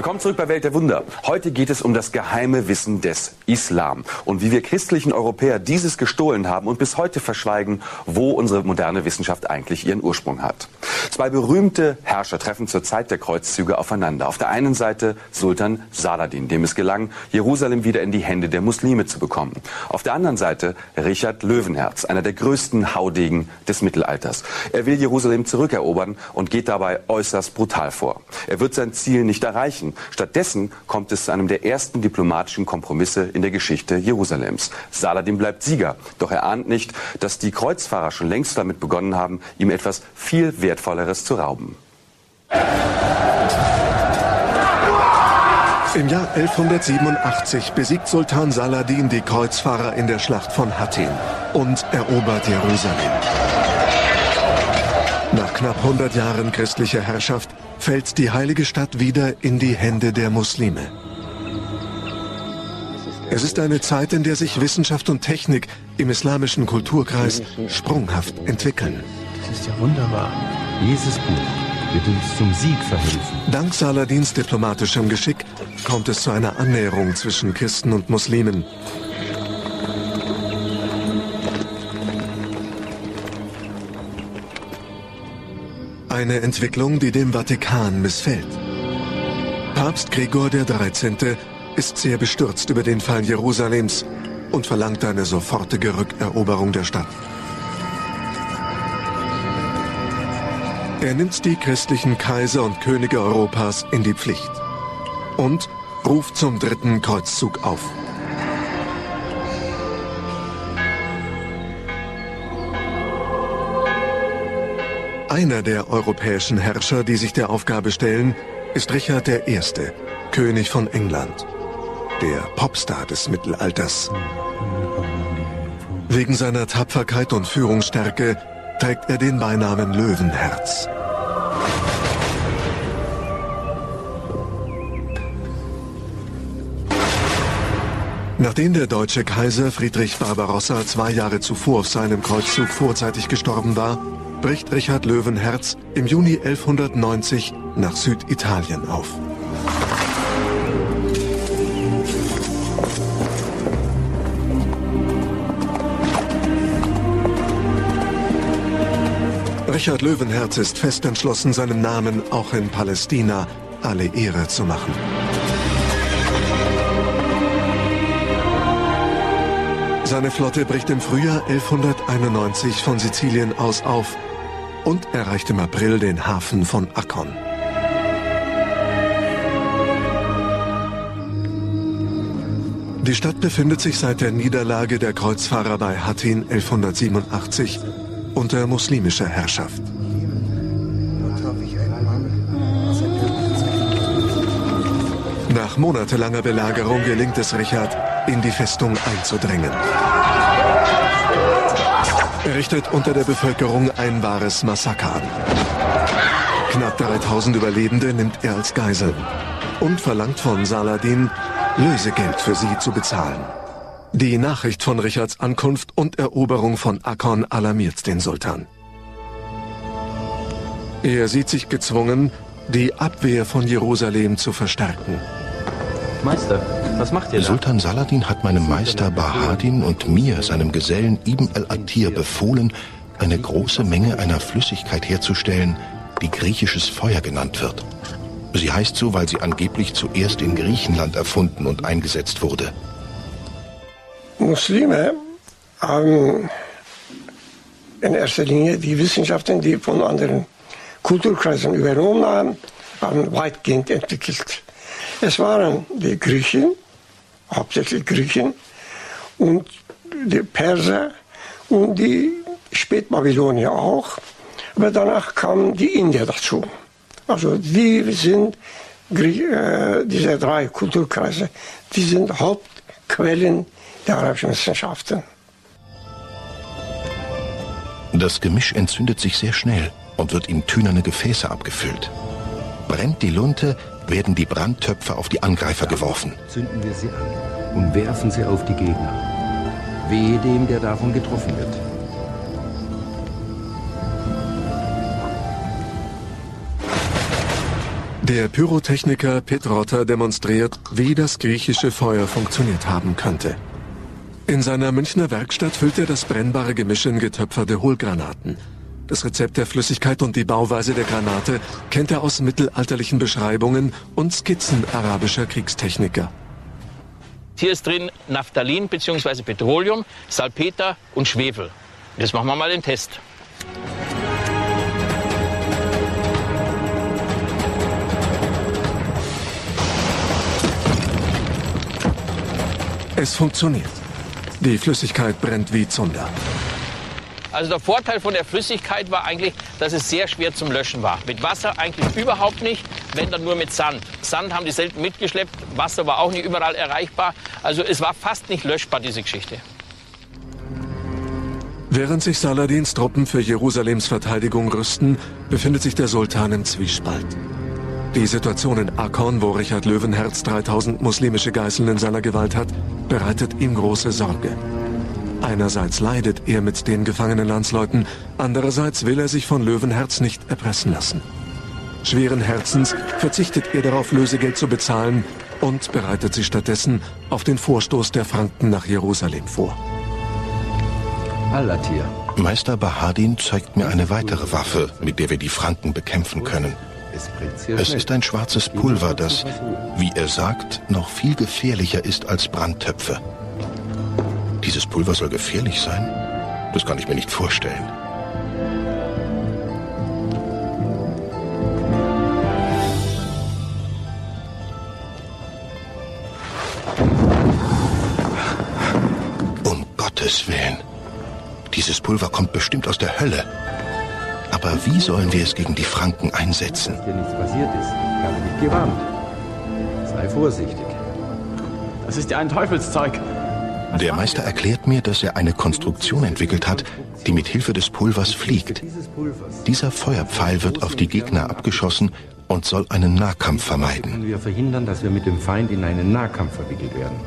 Willkommen zurück bei Welt der Wunder. Heute geht es um das geheime Wissen des Islam und wie wir christlichen Europäer dieses gestohlen haben und bis heute verschweigen, wo unsere moderne Wissenschaft eigentlich ihren Ursprung hat. Zwei berühmte Herrscher treffen zur Zeit der Kreuzzüge aufeinander. Auf der einen Seite Sultan Saladin, dem es gelang, Jerusalem wieder in die Hände der Muslime zu bekommen. Auf der anderen Seite Richard Löwenherz, einer der größten Haudegen des Mittelalters. Er will Jerusalem zurückerobern und geht dabei äußerst brutal vor. Er wird sein Ziel nicht erreichen. Stattdessen kommt es zu einem der ersten diplomatischen Kompromisse in der Geschichte Jerusalems. Saladin bleibt Sieger, doch er ahnt nicht, dass die Kreuzfahrer schon längst damit begonnen haben, ihm etwas viel Wertvolleres zu rauben. Im Jahr 1187 besiegt Sultan Saladin die Kreuzfahrer in der Schlacht von Hattin und erobert Jerusalem. Nach knapp 100 Jahren christlicher Herrschaft fällt die heilige Stadt wieder in die Hände der Muslime. Es ist eine Zeit, in der sich Wissenschaft und Technik im islamischen Kulturkreis sprunghaft entwickeln. Das ist ja wunderbar. Dieses Buch wird uns zum Sieg verhelfen. Dank Saladins diplomatischem Geschick kommt es zu einer Annäherung zwischen Christen und Muslimen. Eine Entwicklung, die dem Vatikan missfällt. Papst Gregor XIII. Ist sehr bestürzt über den Fall Jerusalems und verlangt eine sofortige Rückeroberung der Stadt. Er nimmt die christlichen Kaiser und Könige Europas in die Pflicht und ruft zum 3. Kreuzzug auf. Einer der europäischen Herrscher, die sich der Aufgabe stellen, ist Richard I., König von England, der Popstar des Mittelalters. Wegen seiner Tapferkeit und Führungsstärke trägt er den Beinamen Löwenherz. Nachdem der deutsche Kaiser Friedrich Barbarossa 2 Jahre zuvor auf seinem Kreuzzug vorzeitig gestorben war, bricht Richard Löwenherz im Juni 1190 nach Süditalien auf. Richard Löwenherz ist fest entschlossen, seinem Namen auch in Palästina alle Ehre zu machen. Seine Flotte bricht im Frühjahr 1191 von Sizilien aus auf und erreicht im April den Hafen von Akkon. Die Stadt befindet sich seit der Niederlage der Kreuzfahrer bei Hattin 1187 unter muslimischer Herrschaft. Nach monatelanger Belagerung gelingt es Richard, in die Festung einzudrängen. Er richtet unter der Bevölkerung ein wahres Massaker an. Knapp 3000 Überlebende nimmt er als Geiseln und verlangt von Saladin, Lösegeld für sie zu bezahlen. Die Nachricht von Richards Ankunft und Eroberung von Akkon alarmiert den Sultan. Er sieht sich gezwungen, die Abwehr von Jerusalem zu verstärken. Meister, was macht ihr da? Sultan Saladin hat meinem Meister Bahadin und mir, seinem Gesellen Ibn al-Atir, befohlen, eine große Menge einer Flüssigkeit herzustellen, die griechisches Feuer genannt wird. Sie heißt so, weil sie angeblich zuerst in Griechenland erfunden und eingesetzt wurde. Muslime haben in erster Linie die Wissenschaften, die von anderen Kulturkreisen übernommen haben weitgehend entwickelt. Es waren die Griechen, hauptsächlich Griechen, und die Perser und die Spätbabylonier auch. Aber danach kamen die Inder dazu. Also die sind, diese 3 Kulturkreise, die sind Hauptquellen der arabischen Wissenschaften. Das Gemisch entzündet sich sehr schnell und wird in tünerne Gefäße abgefüllt. Brennt die Lunte, werden die Brandtöpfe auf die Angreifer geworfen. Zünden wir sie an und werfen sie auf die Gegner. Wehe dem, der davon getroffen wird. Der Pyrotechniker Pitt-Rotter demonstriert, wie das griechische Feuer funktioniert haben könnte. In seiner Münchner Werkstatt füllt er das brennbare Gemisch in getöpferte Hohlgranaten. Das Rezept der Flüssigkeit und die Bauweise der Granate kennt er aus mittelalterlichen Beschreibungen und Skizzen arabischer Kriegstechniker. Hier ist drin Naphthalin bzw. Petroleum, Salpeter und Schwefel. Jetzt machen wir mal den Test. Es funktioniert. Die Flüssigkeit brennt wie Zunder. Also der Vorteil von der Flüssigkeit war eigentlich, dass es sehr schwer zum Löschen war. Mit Wasser eigentlich überhaupt nicht, wenn dann nur mit Sand. Sand haben die selten mitgeschleppt, Wasser war auch nicht überall erreichbar. Also es war fast nicht löschbar, diese Geschichte. Während sich Saladins Truppen für Jerusalems Verteidigung rüsten, befindet sich der Sultan im Zwiespalt. Die Situation in Akkon, wo Richard Löwenherz 3000 muslimische Geiseln in seiner Gewalt hat, bereitet ihm große Sorge. Einerseits leidet er mit den gefangenen Landsleuten, andererseits will er sich von Löwenherz nicht erpressen lassen. Schweren Herzens verzichtet er darauf, Lösegeld zu bezahlen und bereitet sich stattdessen auf den Vorstoß der Franken nach Jerusalem vor. Al-Atir. Meister Bahadin zeigt mir eine weitere Waffe, mit der wir die Franken bekämpfen können. Es ist ein schwarzes Pulver, das, wie er sagt, noch viel gefährlicher ist als Brandtöpfe. Dieses Pulver soll gefährlich sein? Das kann ich mir nicht vorstellen. Um Gottes Willen. Dieses Pulver kommt bestimmt aus der Hölle. Aber wie sollen wir es gegen die Franken einsetzen? Dass dir nichts passiert ist. Ich habe dich gewarnt. Sei vorsichtig. Das ist ja ein Teufelszeug. Der Meister erklärt mir, dass er eine Konstruktion entwickelt hat, die mit Hilfe des Pulvers fliegt. Dieser Feuerpfeil wird auf die Gegner abgeschossen und soll einen Nahkampf vermeiden. Können wir verhindern, dass wir mit dem Feind in einen Nahkampf verwickelt werden.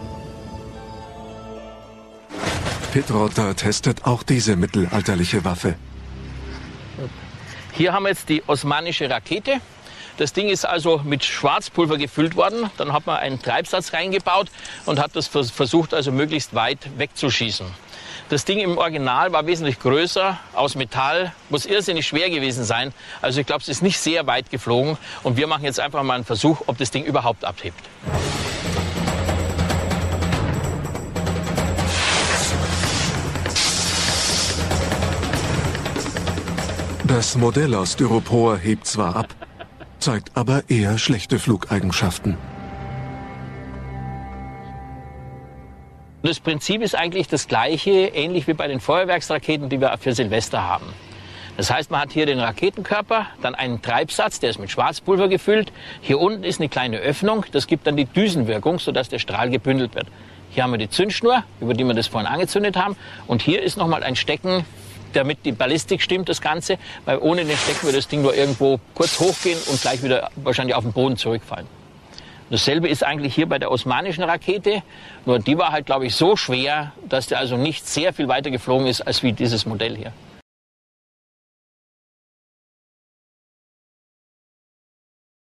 Pitt-Rotter testet auch diese mittelalterliche Waffe. Hier haben wir jetzt die osmanische Rakete. Das Ding ist also mit Schwarzpulver gefüllt worden. Dann hat man einen Treibsatz reingebaut und hat das versucht, also möglichst weit wegzuschießen. Das Ding im Original war wesentlich größer, aus Metall, muss irrsinnig schwer gewesen sein. Also ich glaube, es ist nicht sehr weit geflogen. Und wir machen jetzt einfach mal einen Versuch, ob das Ding überhaupt abhebt. Das Modell aus Styropor hebt zwar ab, zeigt aber eher schlechte Flugeigenschaften. Das Prinzip ist eigentlich das gleiche, ähnlich wie bei den Feuerwerksraketen, die wir für Silvester haben. Das heißt, man hat hier den Raketenkörper, dann einen Treibsatz, der ist mit Schwarzpulver gefüllt. Hier unten ist eine kleine Öffnung, das gibt dann die Düsenwirkung, sodass der Strahl gebündelt wird. Hier haben wir die Zündschnur, über die wir das vorhin angezündet haben. Und hier ist nochmal ein Stecken, damit die Ballistik stimmt, das Ganze. Weil ohne den Stecken würde das Ding nur irgendwo kurz hochgehen und gleich wieder wahrscheinlich auf den Boden zurückfallen. Dasselbe ist eigentlich hier bei der osmanischen Rakete. Nur die war halt, glaube ich, so schwer, dass der also nicht sehr viel weiter geflogen ist als wie dieses Modell hier.